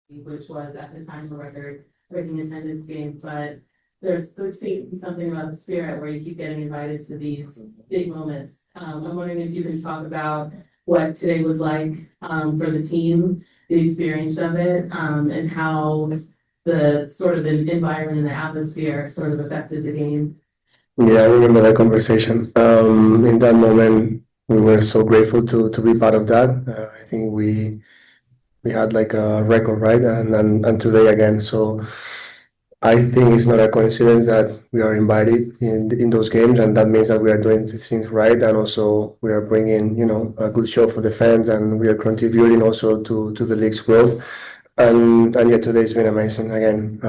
which was at the time a record-breaking attendance game, but there's something about the spirit where you keep getting invited to these big moments. I'm wondering if you can talk about what today was like for the team, the experience of it, and how the sort of the environment and the atmosphere sort of affected the game. Yeah, I remember that conversation. In that moment, we were so grateful to be part of that. I think we had like a record, right? And today again. So I think it's not a coincidence that we are invited in those games, and that means that we are doing the things right, and also we are bringing a good show for the fans, and we are contributing also to the league's growth. And yeah, today's been amazing. Again,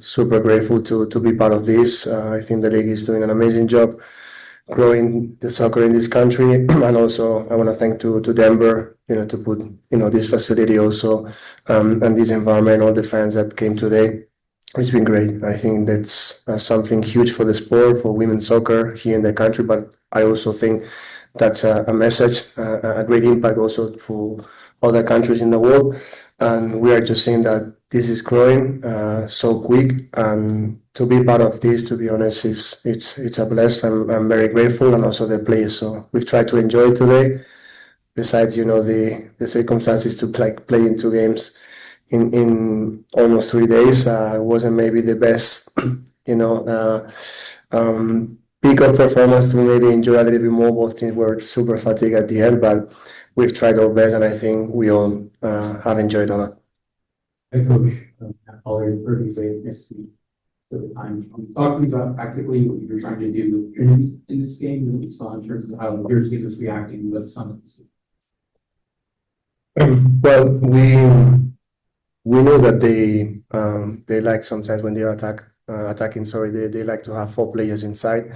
super grateful to be part of this. I think the league is doing an amazing job growing the soccer in this country, and also I want to thank to Denver, to put this facility also, and this environment, all the fans that came today. It's been great. I think that's something huge for the sport, for women's soccer here in the country. But I also think that's a message, a great impact also for other countries in the world. And we are just seeing that this is growing so quick. And to be part of this, to be honest, it's a blessing. I'm very grateful, and also the players. So we've tried to enjoy it today. Besides, the circumstances to play in two games in almost 3 days. Wasn't maybe the best, peak of performance to maybe enjoy a little bit more. Both teams were super fatigued at the end, but we've tried our best, and I think we all have enjoyed a lot. Hey, Coach, already pretty safe next week for the time. Talking about practically what you're trying to do in this game, what you saw in terms of how your team is reacting with some of this. Well, we know that they like sometimes when they're attacking. Sorry, they like to have 4 players inside,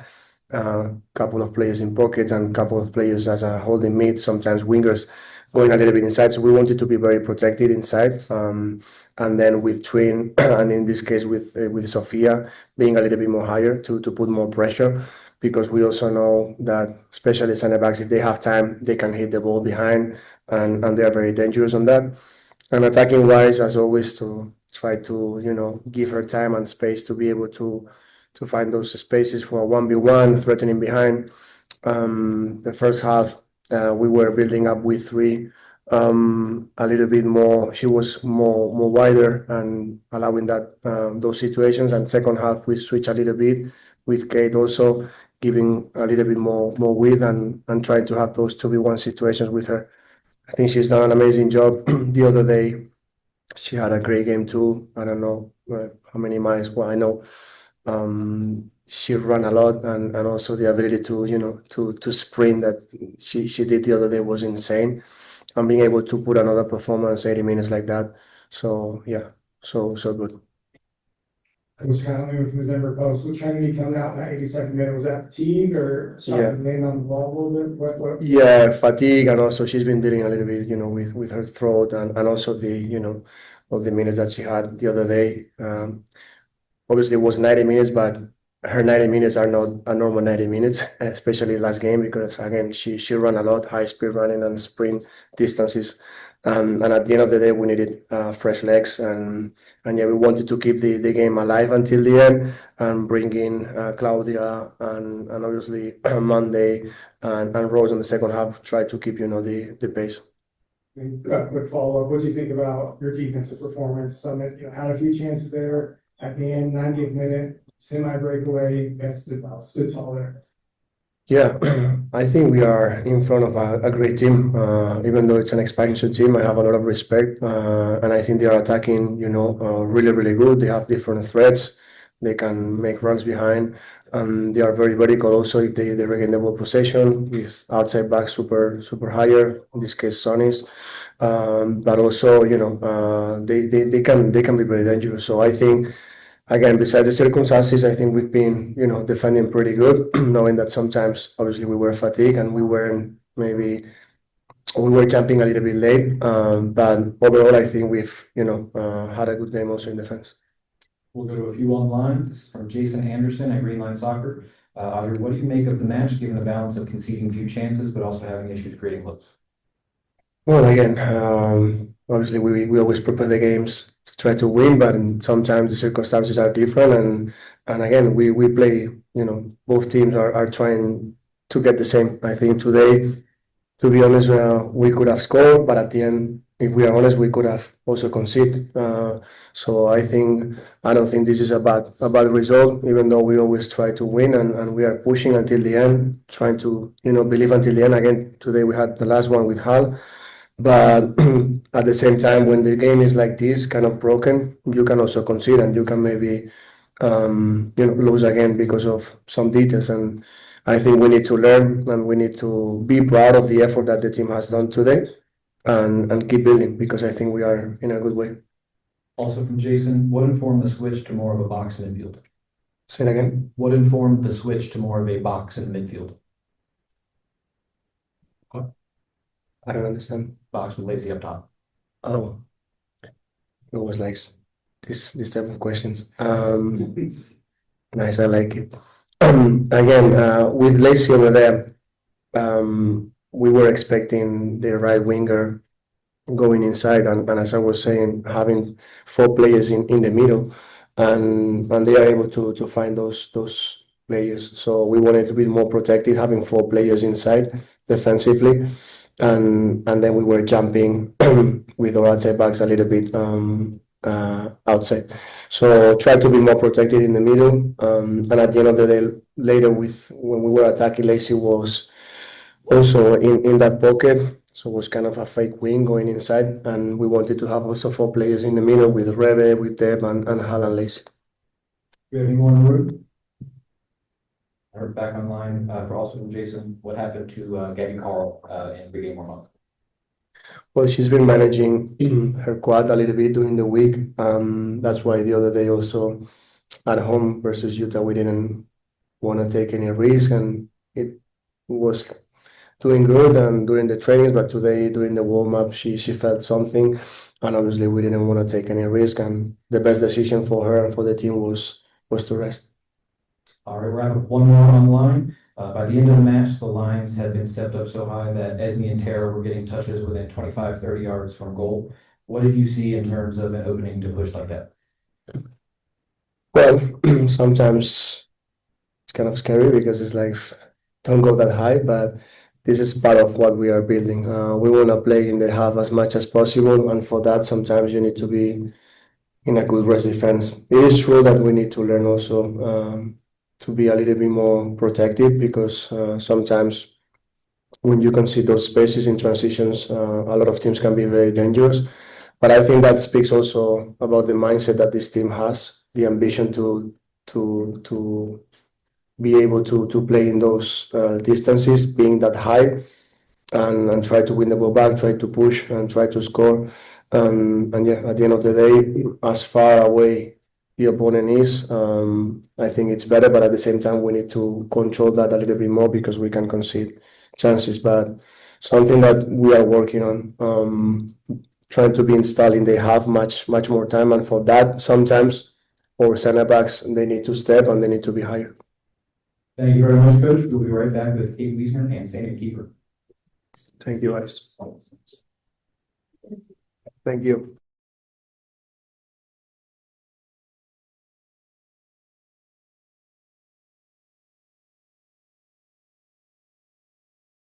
couple of players in pockets, and couple of players as a holding mid. Sometimes wingers going a little bit inside. So we wanted to be very protected inside, and then with Trin, and in this case with Sofia being a little bit more higher to put more pressure, because we also know that especially center backs, if they have time, they can hit the ball behind, and they are very dangerous on that. And attacking wise, as always, to try to give her time and space to be able to find those spaces for a 1v1 threatening behind. The first half, we were building up with three, a little bit more. She was more wider and allowing that those situations. And second half, we switched a little bit with Kate also giving a little bit more width, and trying to have those 2v1 situations with her. I think she's done an amazing job. The other day, she had a great game too. I don't know how many miles. Well, I know she ran a lot, and also the ability to sprint that she did the other day was insane. And being able to put another performance 80 minutes like that. So yeah, so good. Coach Conley from the Denver Post. What time did he come out in that 82nd minute? Was that fatigue or something laying on the ball a little bit? What? Yeah, fatigue, and also she's been dealing a little bit, with her throat, and also all the minutes that she had the other day. Obviously, it was 90 minutes, but her 90 minutes are not a normal 90 minutes, especially last game, because again, she ran a lot, high speed running and sprint distances. And at the end of the day, we needed fresh legs, and yeah, we wanted to keep the game alive until the end, and bring in Claudia and obviously Monday and Rose in the second half, try to keep the pace. Quick follow up. What do you think about your defensive performance? Summit, had a few chances there at the end, 90th minute, semi breakaway, stood tall there. Yeah, I think we are in front of a great team. Even though it's an expansion team, I have a lot of respect, and I think they are attacking, really, really good. They have different threats. They can make runs behind, and they are very vertical. Also, if they regain the ball possession with outside back super higher. In this case, Sonny's, but also they can be very dangerous. So I think. Again, besides the circumstances, I think we've been, defending pretty good, knowing that sometimes, obviously, we were fatigued and we were jumping a little bit late. But overall, I think we've, had a good game also in defense. We'll go to a few online. This is from Jason Anderson at Greenline Soccer. Audrey, what do you make of the match, given the balance of conceding few chances, but also having issues creating looks? Well, again, obviously we always prepare the games to try to win, but sometimes the circumstances are different. And again, we play, both teams are trying to get the same. I think today, to be honest, we could have scored, but at the end, if we are honest, we could have also conceded. So I don't think this is a bad result, even though we always try to win and we are pushing until the end, trying to believe until the end. Again, today we had the last one with Hull, but at the same time, when the game is like this, kind of broken, you can also concede and you can maybe lose again because of some details. And I think we need to learn and we need to be proud of the effort that the team has done today and keep building because I think we are in a good way. Also from Jason, what informed the switch to more of a box midfield? Say it again. What informed the switch to more of a box and midfield? I don't understand. Box with Lacey up top. Oh, it was like this type of questions. Nice, I like it. Again, with Lacey over there, we were expecting the right winger going inside, and as I was saying, having 4 players in the middle, and they are able to find those players. So we wanted to be more protected, having 4 players inside defensively, and then we were jumping with our outside backs a little bit outside. So try to be more protected in the middle. And at the end of the day, later when we were attacking, Lacey was also in that pocket. So it was kind of a fake wing going inside. And we wanted to have also 4 players in the middle with Rebe, with Deb, and Hal and Lacey. Do you have any more in the room? I heard back online for also from Jason, what happened to Gabby Carl in the game warm-up? Well, she's been managing her quad a little bit during the week. That's why the other day also at home versus Utah, we didn't want to take any risk, and it was doing good and during the trainings, but today during the warm-up, she felt something, and obviously we didn't want to take any risk, and the best decision for her and for the team was to rest. All right, we're up with one more online. By the end of the match, the lines had been stepped up so high that Esme and Tara were getting touches within 25, 30 yards from goal. What did you see in terms of an opening to push like that? Well, sometimes it's kind of scary because it's like, don't go that high, but this is part of what we are building. We want to play in the half as much as possible, and for that, sometimes you need to be in a good rest defense. It is true that we need to learn also to be a little bit more protected because sometimes when you can see those spaces in transitions, a lot of teams can be very dangerous. But I think that speaks also about the mindset that this team has, the ambition to be able to play in those distances, being that high, and try to win the ball back, try to push and try to score. And yeah, at the end of the day, as far away the opponent is, I think it's better, but at the same time, we need to control that a little bit more because we can concede chances. But something that we are working on, trying to be installed in, they have much more time, and for that, sometimes our center backs, they need to step and they need to be higher. Thank you very much, Coach. We'll be right back with Kate Wiesner and Sandy Keeper. Thank you, guys. Thank you.